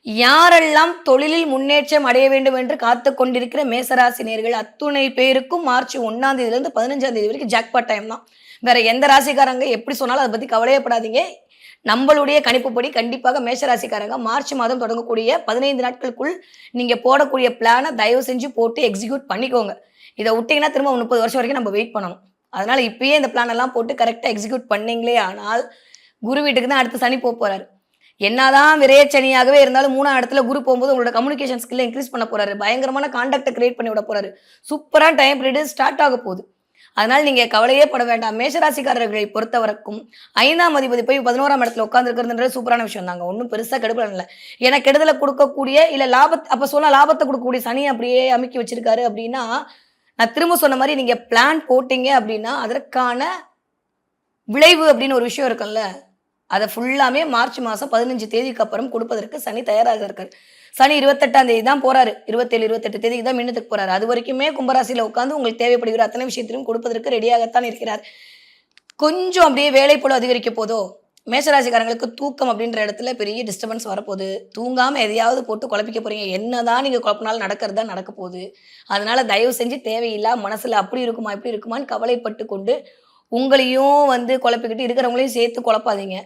யாரெல்லாம் தொழிலில் முன்னேற்றம் அடைய வேண்டும் என்று காத்துக் கொண்டிருக்கிற மேசராசி நேயர்கள் அத்துணை பேருக்கும் மார்ச் 1ஆம் தேதியிலிருந்து 15ஆம் தேதி வரைக்கும் ஜாக்பாட் டைம் தான். வேற எந்த ராசிக்காரங்க எப்படி சொன்னாலும் அத பத்தி கவலையப்படாதீங்க. நம்மளுடைய கணிப்புப்படி கண்டிப்பாக மேஷ ராசிக்காரங்க மார்ச் மாதம் தொடங்கக்கூடிய 15 நாட்களுக்குள் நீங்க போடக்கூடிய பிளான தயவு செஞ்சு போட்டு எக்ஸிக்யூட் பண்ணிக்கோங்க. இத விட்டீங்கன்னா திரும்ப 30 வருஷம் வரைக்கும் நம்ம வெயிட் பண்ணணும். அதனால இப்பயே இந்த பிளான் எல்லாம் போட்டு கரெக்ட்டா எக்ஸிக்யூட் பண்ணீங்களே ஆனால், குரு வீட்டுக்கு தான் அடுத்து சனி போறாரு. என்னதான் விரயச்சனியாகவே இருந்தாலும் 3ஆம் இடத்துல குரு போகும்போது உங்களோட கம்யூனிகேஷன் ஸ்கில்ல இன்கிரீஸ் பண்ண போறாரு. பயங்கரமான கான்டாக்ட்ட கிரியேட் பண்ணி விட போறாரு. சூப்பரா டைம் பீரியட் ஸ்டார்ட் ஆக போகுது. அதனால நீங்க கவலையே பட வேண்டாம். மேஷராசிக்காரர்களை பொறுத்தவரைக்கும் 5ஆம் அதிபதி போய் 11ஆம் இடத்துல உட்கார்ந்திருக்கிறதுன்றது சூப்பரான விஷயம் தாங்க. ஒண்ணும் பெருசா கெடுபலன் இல்ல. ஏன்னா கெடுதல குடுக்கக்கூடிய இல்ல அப்ப சொன்னா லாபத்த குடுக்கக்கூடிய சனிய அப்படியே அமுக்கி வச்சிருக்காரு அப்படின்னா, நான் திரும்ப சொன்ன மாரி நீங்க பிளான் போட்டீங்க அப்படின்னா, அதற்கான விளைவு அப்படின்னு ஒரு விஷயம் இருக்குல்ல. அத ஃபுல்லாமே மார்ச் மாசம் 15 தேதிக்கு அப்புறம் கொடுப்பதற்கு சனி தயாராக இருக்காரு. சனி 28ஆம் தேதி தான் போறாரு. 27, 28 தேதிக்கு தான் மின்னத்துக்கு போறாரு. அதுவரைக்குமே கும்பராசியில உட்கார்ந்து உங்களுக்கு தேவைப்படுகிற அத்தனை விஷயத்தையும் கொடுப்பதற்கு ரெடியாகத்தான் இருக்கிறார். கொஞ்சம் அப்படியே வேலைப்பளு அதிகரிக்க போதோ, மேஷராசிக்காரங்களுக்கு தூக்கம் அப்படின்ற இடத்துல பெரிய டிஸ்டர்பன்ஸ் வரப்போகுது. தூங்காம எதையாவது போட்டு குழப்பிக்க போறீங்க. என்னதான் நீங்க குழப்பினாலும் நடக்கிறது தான் நடக்க போகுது. அதனால தயவு செஞ்சு தேவையில்லா மனசுல அப்படி இருக்குமா, இப்படி இருக்குமான்னு கவலைப்பட்டு கொண்டு உங்களையும் குழப்பிக்கிட்டு இருக்கிறவங்களையும் சேர்த்து குழப்பாதீங்க.